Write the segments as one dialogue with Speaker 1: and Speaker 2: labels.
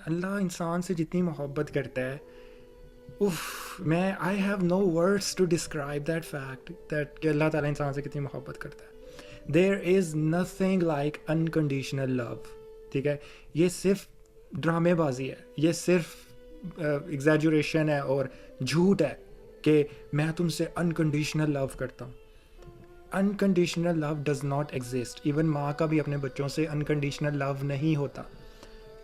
Speaker 1: اللہ انسان سے جتنی محبت کرتا ہے، میں I have no words to describe that fact that کہ اللہ تعالیٰ انسان سے کتنی محبت کرتا ہے. There is nothing like unconditional love. ٹھیک ہے، یہ صرف ڈرامے بازی ہے، یہ صرف ایگزیجوریشن ہے اور جھوٹ ہے کہ میں تم سے انکنڈیشنل لو کرتا ہوں. Unconditional love does not exist. Even ماں کا بھی اپنے بچوں سے انکنڈیشنل لو نہیں ہوتا.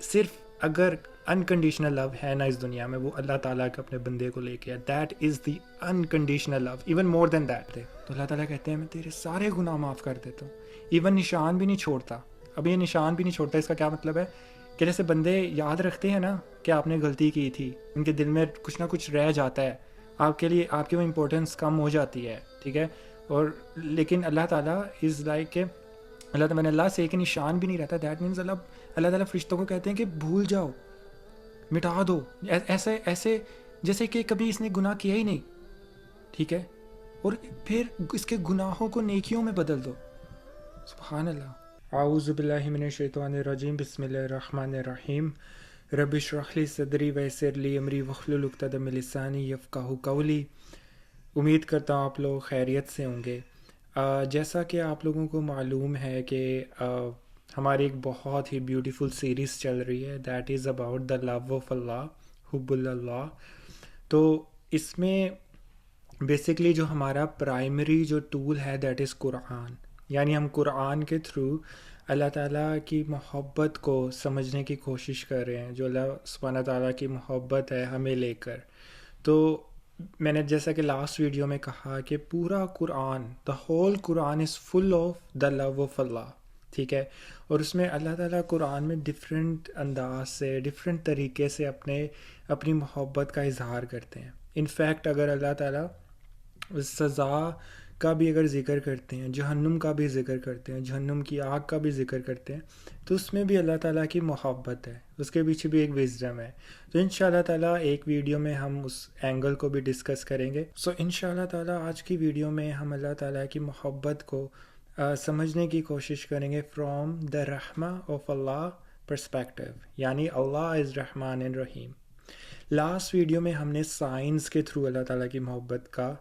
Speaker 1: صرف اگر انکنڈیشنل لو ہے نا اس دنیا میں، وہ اللہ تعالیٰ کے اپنے بندے کو لے کے ہے. That is the unconditional love. Even more than that. تو اللہ تعالیٰ کہتے ہیں میں تیرے سارے گناہ معاف کر دیتا ہوں، ایون نشان بھی نہیں چھوڑتا. اب یہ نشان بھی نہیں چھوڑتا، اس کا کیا مطلب ہے کہ جیسے بندے یاد رکھتے ہیں نا کہ آپ نے غلطی کی تھی، ان کے دل میں کچھ نہ کچھ رہ جاتا ہے، آپ کے لیے آپ کی وہ امپورٹنس کم ہو جاتی ہے. ٹھیک ہے، اور لیکن اللہ تعالیٰ از لائک کہ اللہ سے ایک نشان بھی نہیں رہتا. دیٹ مینس اللہ تعالیٰ فرشتوں کو کہتے ہیں کہ بھول جاؤ، مٹا دو، ایسے جیسے کہ کبھی اس نے گناہ کیا ہی نہیں. ٹھیک ہے، اور پھر اس کے گناہوں کو نیکیوں میں بدل دو. سبحان اللہ. اعوذ باللہ من الشیطان الرجیم. بسم اللہ الرحمن الرحیم. رب اشرح لی صدری ویسر لی امری واحلل عقدۃ من لسانی یفقہوا قولی. امید کرتا ہوں آپ لوگ خیریت سے ہوں گے. جیسا کہ آپ لوگوں کو معلوم ہے کہ ہماری ایک بہت ہی بیوٹیفل سیریز چل رہی ہے، that is about the love of Allah, حب اللہ. تو اس میں بیسکلی جو ہمارا پرائمری جو ٹول ہے دیٹ از قرآن. یعنی ہم قرآن کے تھرو اللہ تعالیٰ کی محبت کو سمجھنے کی کوشش کر رہے ہیں، جو اللہ سبحانہ تعالیٰ کی محبت ہے ہمیں لے کر. تو میں نے جیسا کہ لاسٹ ویڈیو میں کہا کہ پورا Quran, the whole Quran is full of the love of Allah. ٹھیک ہے، اور اس میں اللہ تعالیٰ قرآن میں ڈفرینٹ انداز سے، ڈفرینٹ طریقے سے اپنی محبت کا اظہار کرتے ہیں. انفیکٹ اگر اللہ تعالیٰ سزا کا بھی اگر ذکر کرتے ہیں، جہنم کا بھی ذکر کرتے ہیں، جہنم کی آگ کا بھی ذکر کرتے ہیں، تو اس میں بھی اللہ تعالیٰ کی محبت ہے، اس کے پیچھے بھی ایک وزڈم ہے. تو انشاءاللہ تعالیٰ ایک ویڈیو میں ہم اس اینگل کو بھی ڈسکس کریں گے. سو انشاءاللہ تعالیٰ آج کی ویڈیو میں ہم اللہ تعالیٰ کی محبت کو سمجھنے کی کوشش کریں گے فرام دا رحمہ آف اللہ پرسپیکٹیو. یعنی اللہ از رحمان اینڈ رحیم. لاسٹ ویڈیو میں ہم نے سائنس کے تھرو اللہ تعالیٰ کی محبت کا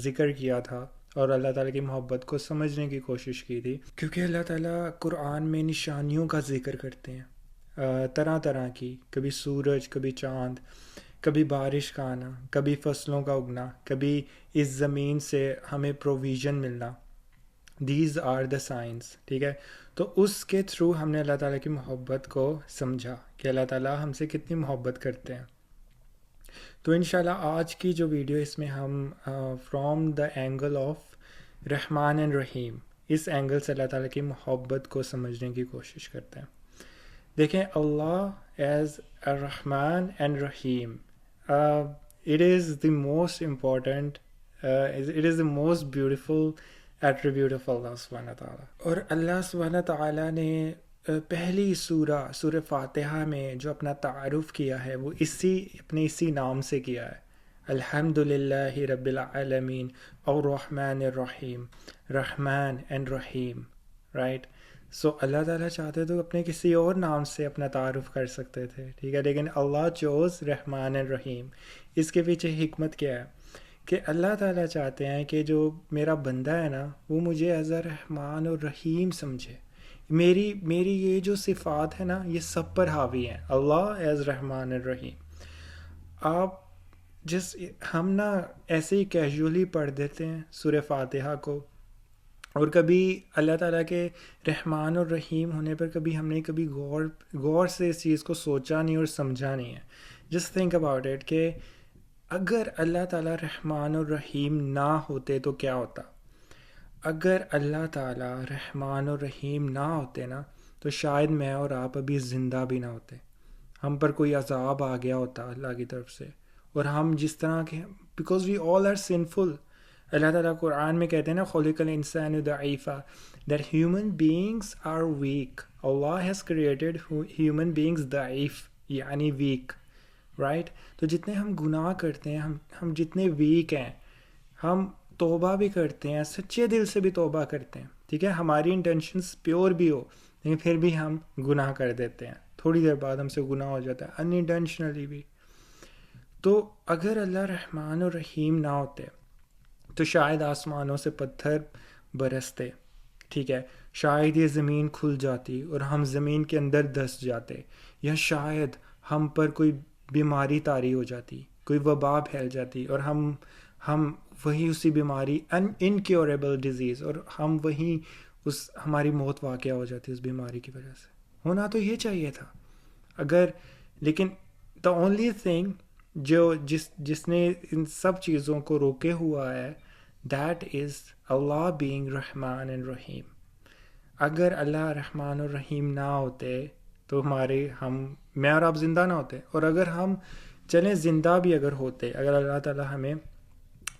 Speaker 1: ذکر کیا تھا اور اللہ تعالیٰ کی محبت کو سمجھنے کی کوشش کی تھی، کیونکہ اللہ تعالیٰ قرآن میں نشانیوں کا ذکر کرتے ہیں طرح طرح کی. کبھی سورج، کبھی چاند، کبھی بارش کا آنا، کبھی فصلوں کا اگنا، کبھی اس زمین سے ہمیں پروویژن ملنا. These are the science. ٹھیک ہے، تو اس کے تھرو ہم نے اللہ تعالیٰ کی محبت کو سمجھا کہ اللہ تعالیٰ ہم سے کتنی محبت کرتے ہیں. تو انشاءاللہ آج کی جو ویڈیو، اس میں ہم from the angle of Rahman and Rahim, اس اینگل سے اللہ تعالیٰ کی محبت کو سمجھنے کی کوشش کرتے ہیں. دیکھیں، اللہ ایز الرحمن اینڈ رحیم، it is the most important, it is the most beautiful attribute of Allah سبحانہ تعالیٰ. اور اللہ سبحانہ تعالیٰ نے پہلی سورہ فاتحہ میں جو اپنا تعارف کیا ہے وہ اپنے اسی نام سے کیا ہے، الحمد للہ رب العالمین الرحمن الرحیم، رحمان اینڈ رحیم. رائٹ. سو اللہ تعالیٰ چاہتے تو اپنے کسی اور نام سے اپنا تعارف کر سکتے تھے. ٹھیک ہے، لیکن اللہ چوز رحمان اینڈ رحیم. اس کے پیچھے حکمت کیا ہے کہ اللہ تعالیٰ چاہتے ہیں کہ جو میرا بندہ ہے نا، وہ مجھے ایز اے رحمان اور رحیم سمجھے. میری یہ جو صفات ہے نا، یہ سب پر حاوی ہیں. اللہ ایز رحمان الرحیم. آپ ہم نا ایسے ہی کیجولی پڑھ دیتے ہیں سورہ فاتحہ کو، اور کبھی اللہ تعالیٰ کے رحمان اور رحیم ہونے پر کبھی ہم نے کبھی غور سے اس چیز کو سوچا نہیں اور سمجھا نہیں ہے. جسٹ تھنک اباؤٹ اٹ کہ اگر اللہ تعالیٰ رحمان اور رحیم نہ ہوتے تو کیا ہوتا. اگر اللہ تعالیٰ رحمان اور رحیم نہ ہوتے نا، تو شاید میں اور آپ ابھی زندہ بھی نہ ہوتے. ہم پر کوئی عذاب آ گیا ہوتا اللہ کی طرف سے، اور ہم جس طرح کے، بیکاز وی آل آر سنفل. اللہ تعالیٰ قرآن میں کہتے ہیں نا، خلق الانسان ضعیفا، that human beings are weak. Allah has created human beings ضعیف، یعنی ویک. رائٹ. تو جتنے ہم گناہ کرتے ہیں، ہم جتنے ویک ہیں، ہم توبہ بھی کرتے ہیں، سچے دل سے بھی توبہ کرتے ہیں. ٹھیک ہے، ہماری انٹینشنس پیور بھی ہو، لیکن پھر بھی ہم گناہ کر دیتے ہیں. تھوڑی دیر بعد ہم سے گناہ ہو جاتا ہے انٹینشنلی بھی. تو اگر اللہ رحمان و رحیم نہ ہوتے تو شاید آسمانوں سے پتھر برستے, ٹھیک ہے, شاید یہ زمین کھل جاتی اور ہم زمین کے اندر دس جاتے, یا شاید ہم پر کوئی بیماری طاری ہو جاتی, کوئی وبا پھیل جاتی اور ہم وہی اسی بیماری انکیوریبل ڈیزیز, اور ہم وہیں ہماری موت واقع ہو جاتی اس بیماری کی وجہ سے. ہونا تو یہ چاہیے تھا اگر, لیکن دا اونلی تھنگ جس نے ان سب چیزوں کو روکے ہوا ہے, دیٹ از اللہ بینگ رحمان اینڈ رحیم. اگر اللہ رحمان اور رحیم نہ ہوتے تو میں اور آپ زندہ نہ ہوتے, اور اگر ہم چلیں زندہ بھی اگر ہوتے, اگر اللہ تعالیٰ ہمیں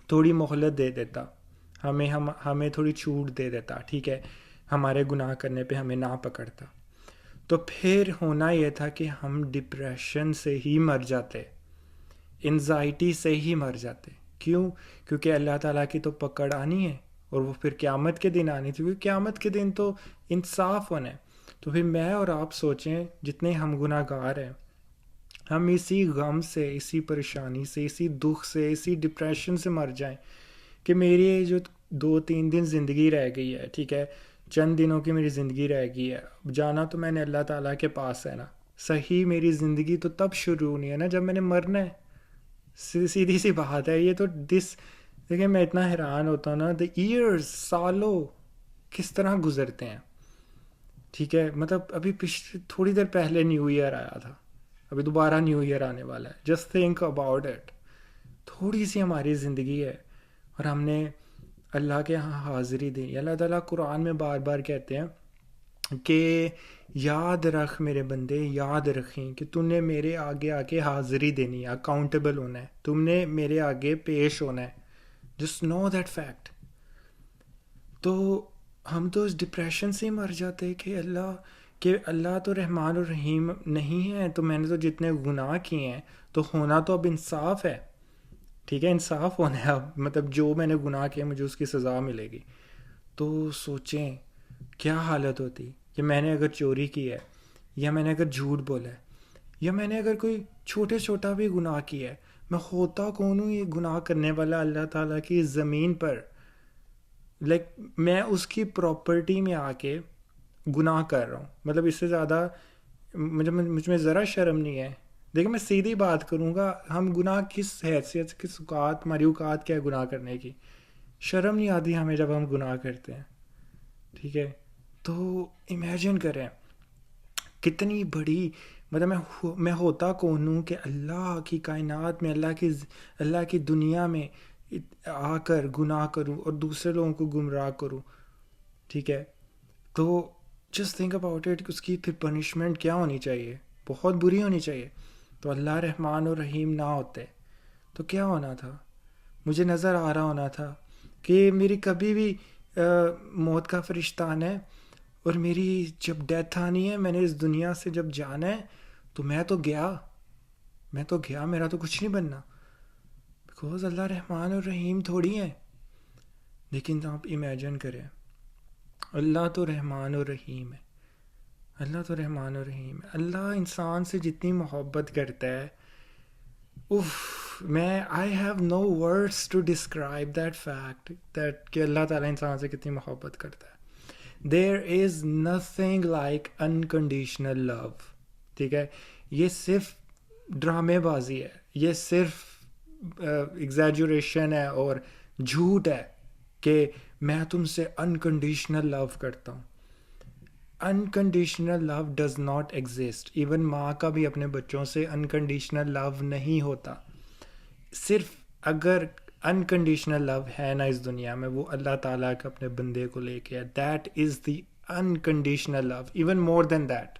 Speaker 1: تھوڑی مہلت دے دیتا, ہمیں تھوڑی چھوٹ دے دیتا, ٹھیک ہے, ہمارے گناہ کرنے پہ ہمیں نہ پکڑتا, تو پھر ہونا یہ تھا کہ ہم ڈپریشن سے ہی مر جاتے, انزائٹی سے ہی مر جاتے. کیوں؟ کیونکہ اللہ تعالیٰ کی تو پکڑ آنی ہے, اور وہ پھر قیامت کے دن آنی تھی, کیونکہ قیامت کے دن تو انصاف ہونا ہے. تو پھر میں اور آپ سوچیں جتنے ہم گناہ گار ہیں, ہم اسی غم سے, اسی پریشانی سے, اسی دکھ سے, اسی ڈپریشن سے مر جائیں کہ میری جو 2-3 دن زندگی رہ گئی ہے, ٹھیک ہے, چند دنوں کی میری زندگی رہ گئی ہے, جانا تو میں نے اللہ تعالیٰ کے پاس ہے نا, صحیح میری زندگی تو تب شروع ہونی ہے نا جب میں نے مرنا ہے. سیدھی سی بات ہے یہ تو. دیکھیں میں اتنا حیران ہوتا ہوں نا, دا ایئرز, سالوں کس طرح گزرتے ہیں, ٹھیک ہے, مطلب ابھی تھوڑی دیر پہلے نیو ایئر آیا تھا, ابھی دوبارہ نیو ایئر آنے والا ہے. Just think about it. تھوڑی سی ہماری زندگی ہے اور ہم نے اللہ کے ہاں حاضری دی. اللہ تعالیٰ قرآن میں بار بار کہتے ہیں کہ یاد رکھ میرے بندے, یاد رکھیں کہ تم نے میرے آگے آ کے حاضری دینی ہے, اکاؤنٹیبل ہونا ہے, تم نے میرے آگے پیش ہونا ہے. Just know that fact. تو ہم تو اس ڈپریشن سے ہی مر جاتے کہ اللہ تو رحمان اور رحیم نہیں ہے, تو میں نے تو جتنے گناہ کیے ہیں تو ہونا تو اب انصاف ہے, ٹھیک ہے, انصاف ہونا ہے اب, مطلب جو میں نے گناہ کیا مجھے اس کی سزا ملے گی. تو سوچیں کیا حالت ہوتی کہ میں نے اگر چوری کی ہے, یا میں نے اگر جھوٹ بولا ہے, یا میں نے اگر کوئی چھوٹا بھی گناہ کیا ہے, میں ہوتا کون ہوں یہ گناہ کرنے والا اللہ تعالیٰ کی زمین پر, میں اس کی پراپرٹی میں آ کے گناہ کر رہا ہوں. مطلب اس سے زیادہ مجھ میں ذرا شرم نہیں ہے. دیکھیں میں سیدھی بات کروں گا, ہم گناہ کس حیثیت, کس اوقات, ہماری اوقات کیا ہے گناہ کرنے کی, شرم نہیں آتی ہمیں جب ہم گناہ کرتے ہیں, ٹھیک ہے. تو امیجن کریں کتنی بڑی, مطلب میں ہوتا کون ہوں کہ اللہ کی کائنات میں, اللہ کی دنیا میں آ کر گناہ کروں اور دوسرے لوگوں کو گمراہ کروں, ٹھیک ہے. تو جسٹ تھنک اباؤٹ اٹ, اس کی پھر پنشمنٹ کیا ہونی چاہیے, بہت بری ہونی چاہیے. تو اللہ رحمان اور رحیم نہ ہوتے تو کیا ہونا تھا, مجھے نظر آ رہا ہونا تھا کہ میری کبھی بھی موت کا فرشتہ آنا ہے, اور میری جب ڈیتھ آنی ہے, میں نے اس دنیا سے جب جانا ہے, تو میں تو گیا, میرا تو کچھ نہیں بننا, بیکاز اللہ رحمان اور رحیم تھوڑی ہیں. لیکن آپ امیجن کریں, اللہ تو رحمان اور رحیم ہے, اللہ تو رحمان اور رحیم ہے. اللہ انسان سے جتنی محبت کرتا ہے, I have no words to describe that fact that کہ اللہ تعالیٰ انسان سے کتنی محبت کرتا ہے. There is nothing like unconditional love, ٹھیک ہے. یہ صرف ڈرامے بازی ہے, یہ صرف ایگزیجوریشن ہے اور جھوٹ ہے کہ میں تم سے انکنڈیشنل لو کرتا ہوں. Unconditional love does not exist. Even ماں کا بھی اپنے بچوں سے انکنڈیشنل لو نہیں ہوتا. صرف اگر انکنڈیشنل لو ہے نا اس دنیا میں, وہ اللہ تعالیٰ کے اپنے بندے کو لے کے, that is the unconditional love, even more than that,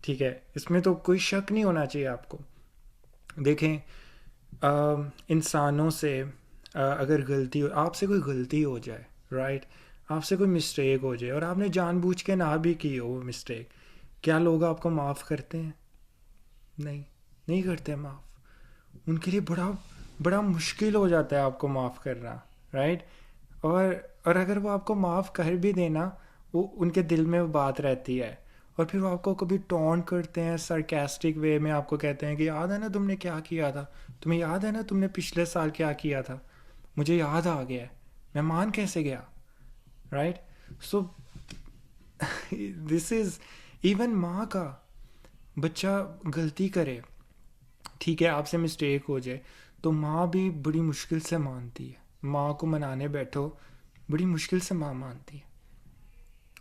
Speaker 1: ٹھیک ہے. اس میں تو کوئی شک نہیں ہونا چاہیے آپ کو. دیکھیں انسانوں سے اگر غلطی ہو, آپ سے کوئی غلطی ہو جائے, رائٹ, آپ سے کوئی مسٹیک ہو جائے اور آپ نے جان بوجھ کے نہ بھی کی ہو وہ مسٹیک, کیا لوگ آپ کو معاف کرتے ہیں؟ نہیں کرتے معاف. ان کے لیے بڑا مشکل ہو جاتا ہے آپ کو معاف کرنا, رائٹ. اور اگر وہ آپ کو معاف کر بھی دینا, وہ ان کے دل میں وہ بات رہتی ہے, اور پھر وہ آپ کو کبھی ٹونٹ کرتے ہیں سرکیسٹک وے میں، آپ کو کہتے ہیں کہ یاد ہے نا تم نے کیا کیا تھا، تمہیں یاد ہے نا تم نے پچھلے سال کیا کیا تھا، مجھے یاد آ گیا ہے، میں مان کیسے گیا، right. So this is even ماں کا، بچہ غلطی کرے، ٹھیک ہے، آپ سے مسٹیک ہو جائے تو ماں بھی بڑی مشکل سے مانتی ہے. ماں کو منانے بیٹھو بڑی مشکل سے ماں مانتی ہے.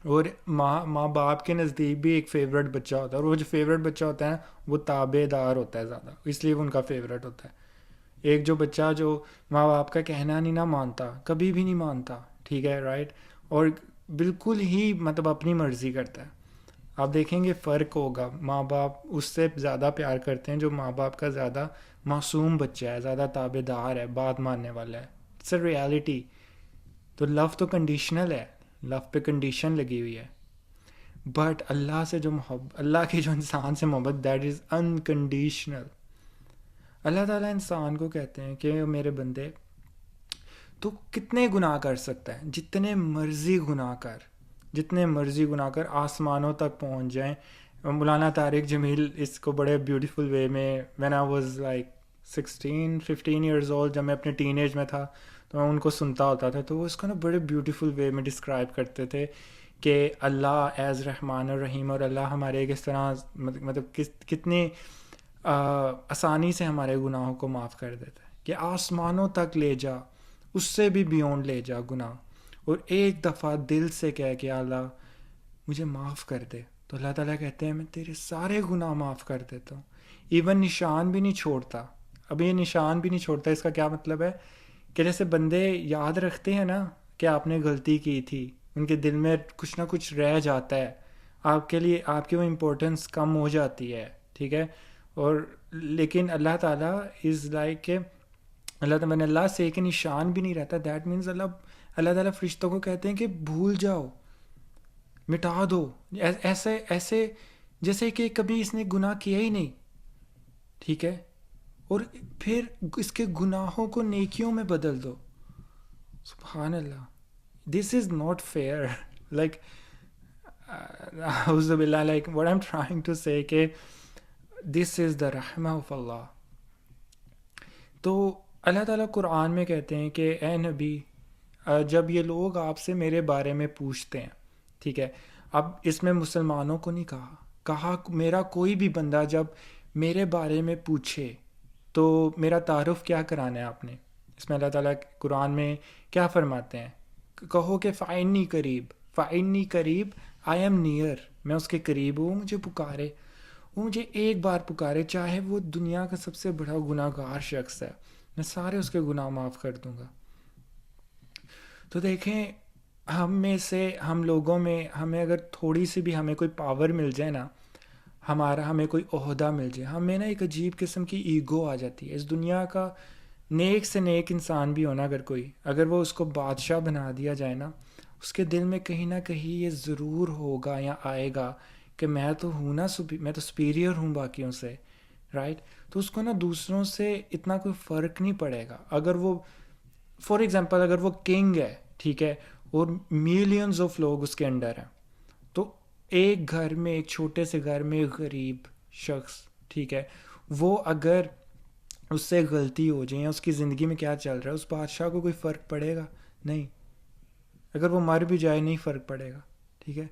Speaker 1: اور ماں باپ کے نزدیک بھی ایک فیوریٹ بچہ ہوتا ہے، اور وہ جو فیوریٹ بچہ ہوتا ہے وہ تابع دار ہوتا ہے زیادہ، اس لیے وہ ان کا فیوریٹ ہوتا ہے. ایک جو بچہ جو ماں باپ کا کہنا نہیں نہ مانتا، کبھی بھی نہیں مانتا، ٹھیک ہے، رائٹ، اور بالکل ہی مطلب اپنی مرضی کرتا ہے، آپ دیکھیں گے فرق ہوگا. ماں باپ اس سے زیادہ پیار کرتے ہیں جو ماں باپ کا زیادہ معصوم بچہ ہے، زیادہ تابع دار ہے، بات ماننے والا ہے. It's a reality. تو لو تو کنڈیشنل ہے، لو پہ کنڈیشن لگی ہوئی ہے. بٹ اللہ سے جو محبت، اللہ کی جو انسان سے محبت، دیٹ از انکنڈیشنل. اللہ تعالیٰ انسان کو کہتے ہیں کہ میرے بندے تو کتنے گناہ کر سکتا ہے، جتنے مرضی گناہ کر، جتنے مرضی گناہ کر، آسمانوں تک پہنچ جائیں. مولانا طارق جمیل اس کو بڑے بیوٹیفل وے میں، when I was like 15 years old, جب میں اپنے ٹین ایج میں تھا تو میں ان کو سنتا ہوتا تھا، تو وہ اس کو نا بڑے بیوٹیفل وے میں ڈسکرائب کرتے تھے کہ اللہ ایز رحمان الرحیم، اور اللہ ہمارے کس طرح مطلب کتنی آسانی سے ہمارے گناہوں کو معاف کر دیتا ہے، کہ آسمانوں تک لے جا، اس سے بھی بیونڈ لے جا گناہ، اور ایک دفعہ دل سے کہہ کہ اللہ مجھے معاف کر دے، تو اللہ تعالیٰ کہتے ہیں میں تیرے سارے گناہ معاف کر دیتا ہوں، ایون نشان بھی نہیں چھوڑتا. اب یہ نشان بھی نہیں چھوڑتا، اس کا کیا مطلب ہے کہ جیسے بندے یاد رکھتے ہیں نا کہ آپ نے غلطی کی تھی، ان کے دل میں کچھ نہ کچھ رہ جاتا ہے، آپ کے لیے آپ کی وہ امپورٹنس کم ہو جاتی ہے، ٹھیک ہے. اور لیکن اللہ تعالیٰ از لائک کہ اللہ تعالیٰ نے اللہ سے ایک نشان بھی نہیں رہتا. دیٹ مینس اللہ تعالیٰ فرشتوں کو کہتے ہیں کہ بھول جاؤ، مٹا دو، ایسے جیسے کہ کبھی اس نے گناہ کیا ہی نہیں، ٹھیک ہے، اور پھر اس کے گناہوں کو نیکیوں میں بدل دو. سبحان اللہ. This is not fair. Like اعوذ باللہ، like what I am trying to say کہ دس از دا رحمہ آف اللہ. تو اللہ تعالیٰ قرآن میں کہتے ہیں کہ اے نبی، جب یہ لوگ آپ سے میرے بارے میں پوچھتے ہیں، ٹھیک ہے، اب اس میں مسلمانوں کو نہیں کہا میرا کوئی بھی بندہ جب میرے بارے میں پوچھے تو میرا تعارف کیا کرانا ہے آپ نے. اس میں اللہ تعالیٰ قرآن میں کیا فرماتے ہیں، کہو کہ فَإِنِّي قریب آئی ایم نیئر، میں اس کے قریب ہوں، مجھے پکارے، وہ مجھے ایک بار پکارے، چاہے وہ دنیا کا سب سے بڑا گناہ گار شخص ہے، میں سارے اس کے گناہ معاف کر دوں گا. تو دیکھیں، ہم میں سے، ہم لوگوں میں، ہمیں اگر تھوڑی سی بھی ہمیں کوئی پاور مل جائے نا، ہمیں کوئی عہدہ مل جائے، ہمیں نا ایک عجیب قسم کی ایگو آ جاتی ہے. اس دنیا کا نیک سے نیک انسان بھی ہونا، اگر وہ اس کو بادشاہ بنا دیا جائے نا، اس کے دل میں کہیں نہ کہیں یہ ضرور ہوگا یا آئے گا کہ میں تو ہوں نا، میں تو سپیریئر ہوں باقیوں سے، رائٹ. تو اس کو نا دوسروں سے اتنا کوئی فرق نہیں پڑے گا. اگر وہ فار ایگزامپل اگر وہ کنگ ہے، ٹھیک ہے، اور میلینز آف لوگ اس کے انڈر ہیں، تو ایک گھر میں، ایک چھوٹے سے گھر میں ایک غریب شخص، ٹھیک ہے، وہ اگر اس سے غلطی ہو جائے یا اس کی زندگی میں کیا چل رہا ہے، اس بادشاہ کو کوئی فرق پڑے گا نہیں. اگر وہ مر بھی جائے نہیں فرق پڑے گا، ٹھیک ہے.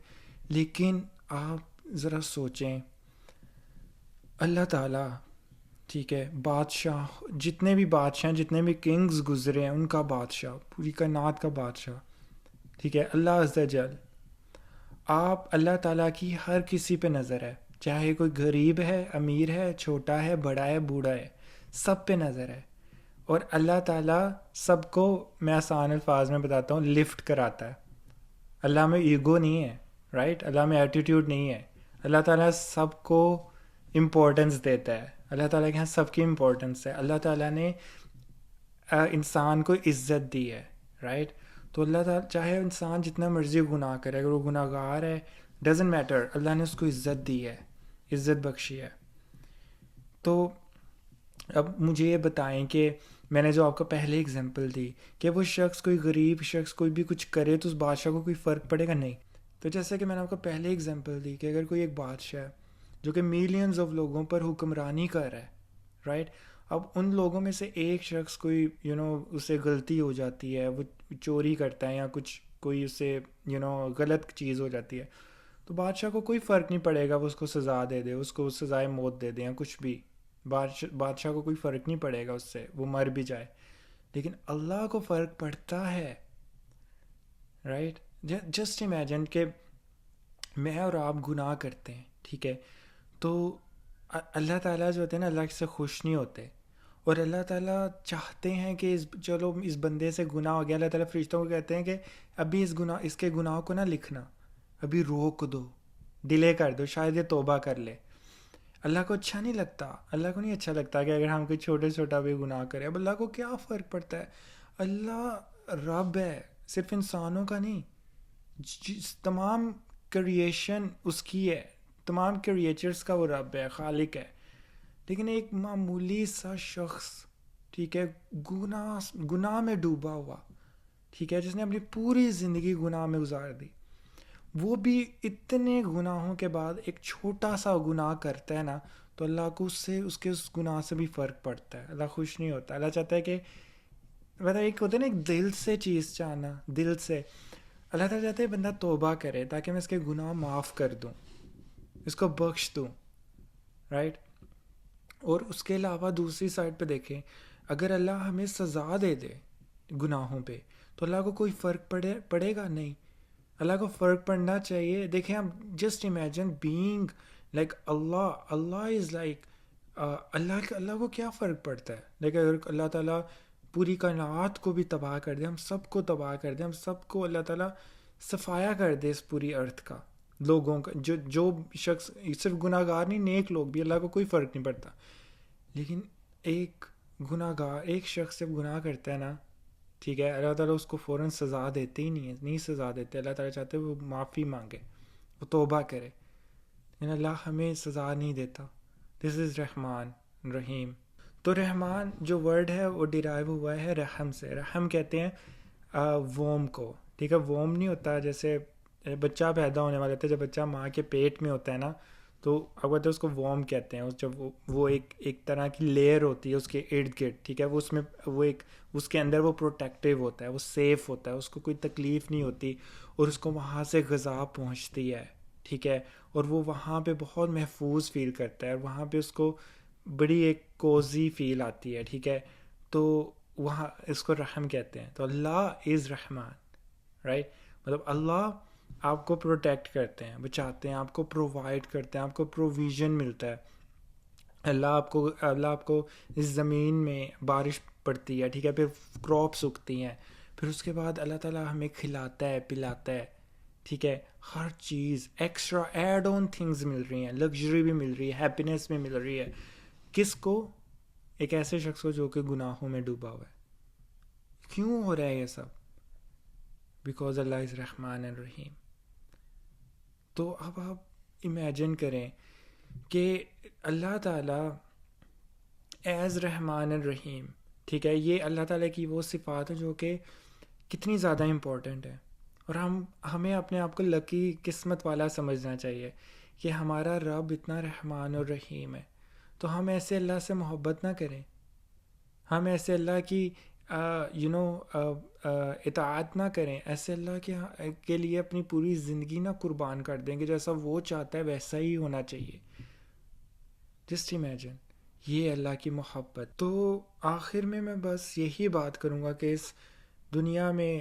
Speaker 1: لیکن آپ ذرا سوچیں، اللہ تعالیٰ، ٹھیک ہے، بادشاہ، جتنے بھی بادشاہ، جتنے بھی کنگز گزرے ہیں، ان کا بادشاہ، پوری کائنات کا بادشاہ، ٹھیک ہے، اللہ عز و جل، آپ اللہ تعالیٰ کی ہر کسی پہ نظر ہے، چاہے کوئی غریب ہے، امیر ہے، چھوٹا ہے، بڑا ہے، بوڑھا ہے، سب پہ نظر ہے. اور اللہ تعالیٰ سب کو، میں آسان الفاظ میں بتاتا ہوں، لفٹ کراتا ہے. اللہ میں ایگو نہیں ہے، رائٹ، اللہ میں ایٹیٹیوڈ نہیں ہے. اللہ تعالیٰ سب کو امپورٹنس دیتا ہے، اللہ تعالیٰ کے یہاں سب کی امپورٹنس ہے. اللہ تعالیٰ نے انسان کو عزت دی ہے، رائٹ. تو اللہ تعالیٰ چاہے انسان جتنا مرضی گناہ کرے، اگر وہ گناہ گار ہے، ڈزنٹ میٹر، اللہ نے اس کو عزت دی ہے، عزت بخشی ہے. تو اب مجھے یہ بتائیں کہ میں نے جو آپ کو پہلے اگزامپل دی کہ وہ شخص، کوئی غریب شخص کوئی بھی کچھ کرے تو اس بادشاہ کو کوئی فرق پڑے گا نہیں. تو جیسے کہ میں نے آپ کو پہلے اگزامپل دی کہ اگر کوئی ایک بادشاہ ہے جو کہ میلینز آف لوگوں پر حکمرانی کر رہا ہے، رائٹ، اب ان لوگوں میں سے ایک شخص کوئی اسے غلطی ہو جاتی ہے، وہ چوری کرتا ہے یا کچھ کوئی اسے غلط چیز ہو جاتی ہے، تو بادشاہ کو کوئی فرق نہیں پڑے گا، وہ اس کو سزا دے دے، اس کو سزائے موت دے دے یا کچھ بھی، بادشاہ کو کوئی فرق نہیں پڑے گا اس سے، وہ مر بھی جائے. لیکن اللہ کو فرق پڑتا ہے، رائٹ. جسٹ امیجن کہ میں اور آپ گناہ کرتے ہیں، ٹھیک ہے، تو اللہ تعالیٰ جو ہوتے ہیں نا، اللہ سے خوش نہیں ہوتے، اور اللہ تعالیٰ چاہتے ہیں کہ چلو اس بندے سے گناہ ہو گیا، اللہ تعالیٰ فرشتوں کو کہتے ہیں کہ ابھی اس کے گناہ کو نہ لکھنا، ابھی روک دو، ڈیلے کر دو، شاید یہ توبہ کر لے. اللہ کو اچھا نہیں لگتا، اللہ کو نہیں اچھا لگتا کہ اگر ہم کوئی چھوٹا بھی گناہ کریں. اب اللہ کو کیا فرق پڑتا ہے؟ اللہ رب ہے، صرف انسانوں کا نہیں، تمام کریشن اس کی ہے، تمام کریچرز کا وہ رب ہے، خالق ہے. لیکن ایک معمولی سا شخص، ٹھیک ہے، گناہ میں ڈوبا ہوا، ٹھیک ہے، جس نے اپنی پوری زندگی گناہ میں گزار دی، وہ بھی اتنے گناہوں کے بعد ایک چھوٹا سا گناہ کرتا ہے نا، تو اللہ کو اس کے گناہ سے بھی فرق پڑتا ہے. اللہ خوش نہیں ہوتا. اللہ چاہتا ہے کہ ایک ہوتا ہے نا، ایک دل سے چیز چاہنا، دل سے. اللہ تعالیٰ چاہتے ہیں بندہ توبہ کرے تاکہ میں اس کے گناہ معاف کر دوں، اس کو بخش دوں، رائٹ. اور اس کے علاوہ دوسری سائڈ پہ دیکھیں، اگر اللہ ہمیں سزا دے دے گناہوں پہ تو اللہ کو کوئی فرق پڑے گا نہیں. اللہ کو فرق پڑنا چاہیے. دیکھیں آپ just imagine being like Allah is like Allah کو کیا فرق پڑتا ہے؟ لیکن اگر اللہ تعالیٰ پوری کائنات کو بھی تباہ کر دے، ہم سب کو تباہ کر دے، ہم سب کو اللہ تعالیٰ صفایا کر دے اس پوری ارتھ کا، لوگوں کا، جو شخص صرف گناہ گار نہیں، نیک لوگ بھی، اللہ کو کوئی فرق نہیں پڑتا. لیکن ایک گناہ گار، ایک شخص جب گناہ کرتا ہے نا، ٹھیک ہے، اللہ تعالیٰ اس کو فوراً سزا دیتے ہی نہیں سزا دیتے. اللہ تعالیٰ چاہتے ہیں وہ معافی مانگے، وہ توبہ کرے. لیکن اللہ ہمیں سزا نہیں دیتا. دس از رحمان رحیم. تو رحمان جو ورڈ ہے وہ ڈیرائیو ہوا ہے رحم سے. رحم کہتے ہیں ووم کو، ٹھیک ہے. ووم نہیں ہوتا جیسے بچہ پیدا ہونے والا ہوتا ہے، جب بچہ ماں کے پیٹ میں ہوتا ہے نا، تو اب اس کو ووم کہتے ہیں. جب وہ ایک طرح کی لیئر ہوتی ہے اس کے ارد گرد، ٹھیک ہے، وہ اس میں اس کے اندر وہ پروٹیکٹیو ہوتا ہے، وہ سیف ہوتا ہے، اس کو کوئی تکلیف نہیں ہوتی، اور اس کو وہاں سے غذا پہنچتی ہے، ٹھیک ہے، اور وہ وہاں پہ بہت محفوظ فیل کرتا ہے، اور وہاں پہ اس کو بڑی ایک کوزی فیل آتی ہے، ٹھیک ہے. تو وہاں اس کو رحم کہتے ہیں. تو اللہ از رحمان، رائٹ. مطلب اللہ آپ کو پروٹیکٹ کرتے ہیں، بچاتے ہیں، آپ کو پرووائڈ کرتے ہیں، آپ کو پروویژن ملتا ہے. اللہ آپ کو اس زمین میں بارش پڑتی ہے، ٹھیک ہے، پھر کراپس اگتی ہیں، پھر اس کے بعد اللہ تعالیٰ ہمیں کھلاتا ہے، پلاتا ہے، ٹھیک ہے. ہر چیز ایکسٹرا ایڈ آن تھنگز مل رہی ہیں، لگژری بھی مل رہی ہے، ہیپینس بھی مل رہی ہے. کس کو؟ ایک ایسے شخص کو جو کہ گناہوں میں ڈوبا ہوا ہے. کیوں ہو رہا ہے یہ سب؟ بیکاز اللہ از رحمان الرحیم. تو اب آپ امیجن کریں کہ اللہ تعالیٰ ایز رحمان الرحیم، ٹھیک ہے، یہ اللہ تعالیٰ کی وہ صفات ہے جو کہ کتنی زیادہ امپورٹنٹ ہے. اور ہمیں اپنے آپ کو لکی، قسمت والا سمجھنا چاہیے کہ ہمارا رب اتنا رحمان الرحیم ہے. تو ہم ایسے اللہ سے محبت نہ کریں، ہم ایسے اللہ کی اطاعت نہ کریں، ایسے اللہ کے لیے اپنی پوری زندگی نہ قربان کر دیں کہ جیسا وہ چاہتا ہے ویسا ہی ہونا چاہیے. جسٹ امیجن، یہ اللہ کی محبت. تو آخر میں بس یہی بات کروں گا کہ اس دنیا میں،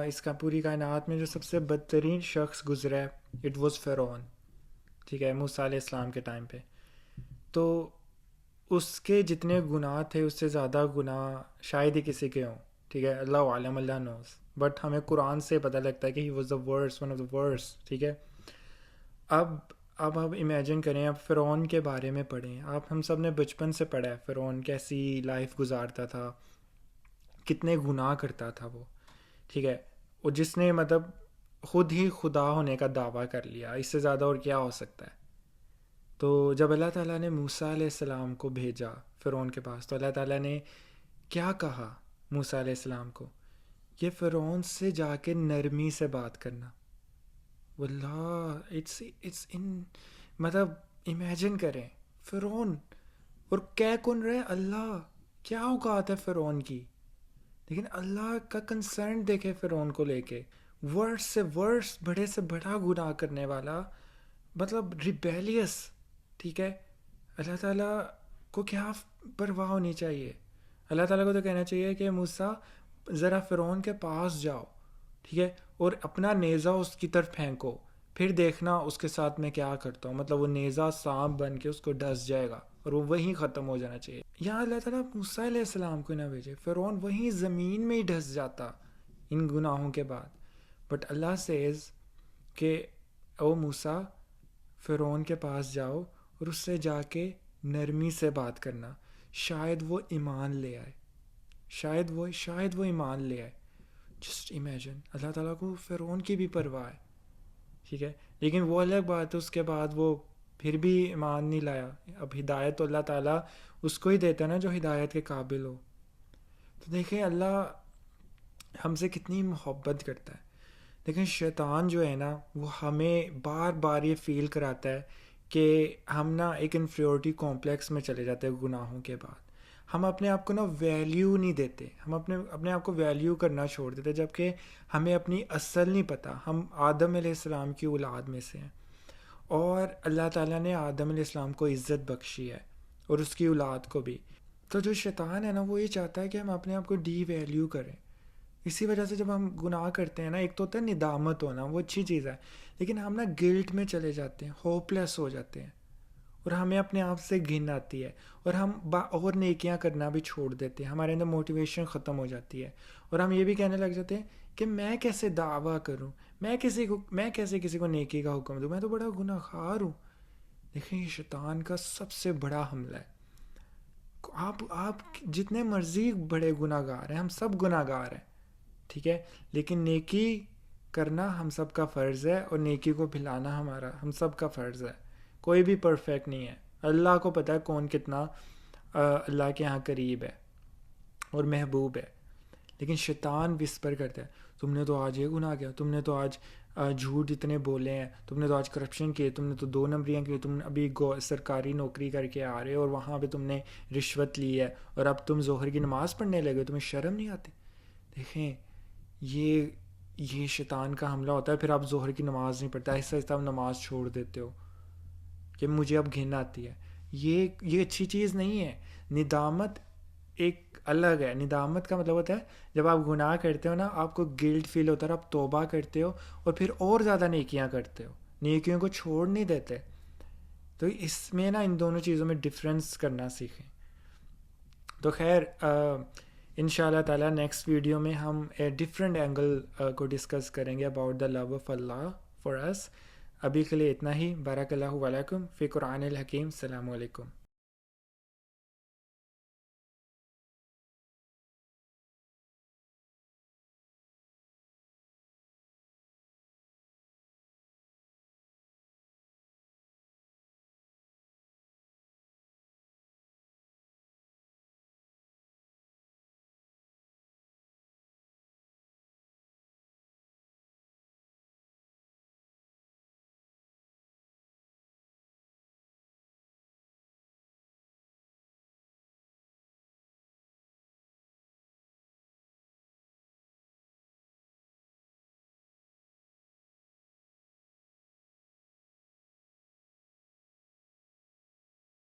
Speaker 1: اس کا پوری کائنات میں جو سب سے بدترین شخص گزرا ہے، اٹ واز فرعون، ٹھیک ہے، موسیٰ علیہ السلام کے ٹائم پہ. تو اس کے جتنے گناہ تھے اس سے زیادہ گناہ شاید ہی کسی کے ہوں، ٹھیک ہے، اللہ عالم، اللہ نوز. بٹ ہمیں قرآن سے پتہ لگتا ہے کہ he was the worst, one of the worst, ٹھیک ہے. اب آپ امیجن کریں، اب فرعون کے بارے میں پڑھیں. ہم سب نے بچپن سے پڑھا ہے فرعون کیسی لائف گزارتا تھا، کتنے گناہ کرتا تھا وہ، ٹھیک ہے. اور جس نے مطلب خود ہی خدا ہونے کا دعویٰ کر لیا، اس سے زیادہ اور کیا ہو سکتا ہے. تو جب اللہ تعالیٰ نے موسیٰ علیہ السلام کو بھیجا فرعون کے پاس، تو اللہ تعالیٰ نے کیا کہا موسیٰ علیہ السلام کو؟ کہ فرعون سے جا کے نرمی سے بات کرنا، واللہ اٹس ان مطلب امیجن کریں فرعون، اور کہہ کون رہے اللہ، کیا اوقات ہے فرعون کی، لیکن اللہ کا کنسرن دیکھے فرعون کو لے کے، ورس سے ورس، بڑے سے بڑا گناہ کرنے والا، مطلب ریبیلیس، ٹھیک ہے. اللہ تعالیٰ کو کیا پرواہ ہونی چاہیے. اللہ تعالیٰ کو تو کہنا چاہیے کہ موسیٰ ذرا فرعون کے پاس جاؤ، ٹھیک ہے، اور اپنا نیزہ اس کی طرف پھینکو، پھر دیکھنا اس کے ساتھ میں کیا کرتا ہوں. مطلب وہ نیزہ سانپ بن کے اس کو ڈس جائے گا اور وہ وہیں ختم ہو جانا چاہیے. یہاں اللہ تعالیٰ موسیٰ علیہ السلام کو نہ بھیجے، فرعون وہیں زمین میں ہی ڈس جاتا ان گناہوں کے بعد. بٹ اللہ سیز کہ او موسیٰ فرعون کے پاس جاؤ اور اس سے جا کے نرمی سے بات کرنا، شاید وہ ایمان لے آئے، شاید وہ ایمان لے آئے. جسٹ امیجن، اللہ تعالیٰ کو فرعون کی بھی پرواہ ہے، ٹھیک ہے. لیکن وہ الگ بات ہے، اس کے بعد وہ پھر بھی ایمان نہیں لایا. اب ہدایت تو اللہ تعالیٰ اس کو ہی دیتا ہے نا جو ہدایت کے قابل ہو. تو دیکھیں اللہ ہم سے کتنی محبت کرتا ہے. لیکن شیطان جو ہے نا وہ ہمیں بار بار یہ فیل کراتا ہے کہ ہم نا ایک انفیورٹی کمپلیکس میں چلے جاتے ہیں گناہوں کے بعد. ہم اپنے آپ کو نا ویلیو نہیں دیتے، ہم اپنے آپ کو ویلیو کرنا چھوڑ دیتے، جبکہ ہمیں اپنی اصل نہیں پتہ. ہم آدم علیہ السلام کی اولاد میں سے ہیں، اور اللہ تعالیٰ نے آدم علیہ السلام کو عزت بخشی ہے اور اس کی اولاد کو بھی. تو جو شیطان ہے نا وہ یہ چاہتا ہے کہ ہم اپنے آپ کو ڈی ویلیو کریں. اسی وجہ سے جب ہم گناہ کرتے ہیں نا، ایک تو ہوتا ہے ندامت ہونا، وہ اچھی چیز ہے، لیکن ہم نا گلٹ میں چلے جاتے ہیں، ہوپ لیس ہو جاتے ہیں، اور ہمیں اپنے آپ سے گھن آتی ہے، اور ہم اور نیکیاں کرنا بھی چھوڑ دیتے ہیں. ہمارے اندر موٹیویشن ختم ہو جاتی ہے، اور ہم یہ بھی کہنے لگ جاتے ہیں کہ میں کیسے دعویٰ کروں، میں کیسے کسی کو نیکی کا حکم دوں، میں تو بڑا گناہ خار ہوں. دیکھیں یہ شیطان کا سب سے بڑا حملہ ہے. آپ جتنے مرضی بڑے گناہ گار ہیں، ہم سب گناہ گار ہیں، ٹھیک ہے، لیکن نیکی کرنا ہم سب کا فرض ہے، اور نیکی کو پھیلانا ہم سب کا فرض ہے. کوئی بھی پرفیکٹ نہیں ہے. اللہ کو پتہ ہے کون کتنا اللہ کے ہاں قریب ہے اور محبوب ہے. لیکن شیطان وسپر کرتا ہے، تم نے تو آج یہ گناہ کیا، تم نے تو آج جھوٹ اتنے بولے ہیں، تم نے تو آج کرپشن کیے، تم نے تو 2 نمبریاں کی، تم ابھی سرکاری نوکری کر کے آ رہے ہو اور وہاں پہ تم نے رشوت لی ہے، اور اب تم ظہر کی نماز پڑھنے لگے، تمہیں شرم نہیں آتی. دیکھیں یہ شیطان کا حملہ ہوتا ہے. پھر آپ ظہر کی نماز نہیں پڑھتے، آہستہ آہستہ آپ نماز چھوڑ دیتے ہو کہ مجھے اب گھن آتی ہے. یہ اچھی چیز نہیں ہے. ندامت ایک الگ ہے. ندامت کا مطلب ہوتا ہے جب آپ گناہ کرتے ہو نا، آپ کو گلٹ فیل ہوتا ہے، اور آپ توبہ کرتے ہو اور پھر اور زیادہ نیکیاں کرتے ہو، نیکیوں کو چھوڑ نہیں دیتے. تو اس میں نا ان دونوں چیزوں میں ڈفرینس کرنا سیکھیں. تو خیر ان شاء اللہ تعالیٰ نیکسٹ ویڈیو میں ہم ڈفرینٹ اینگل کو ڈسکس کریں گے about the love of Allah for us. ابھی کے لیے اتنا ہی. بارک اللہ علیکم فی قرآن الحکیم. السلام علیکم.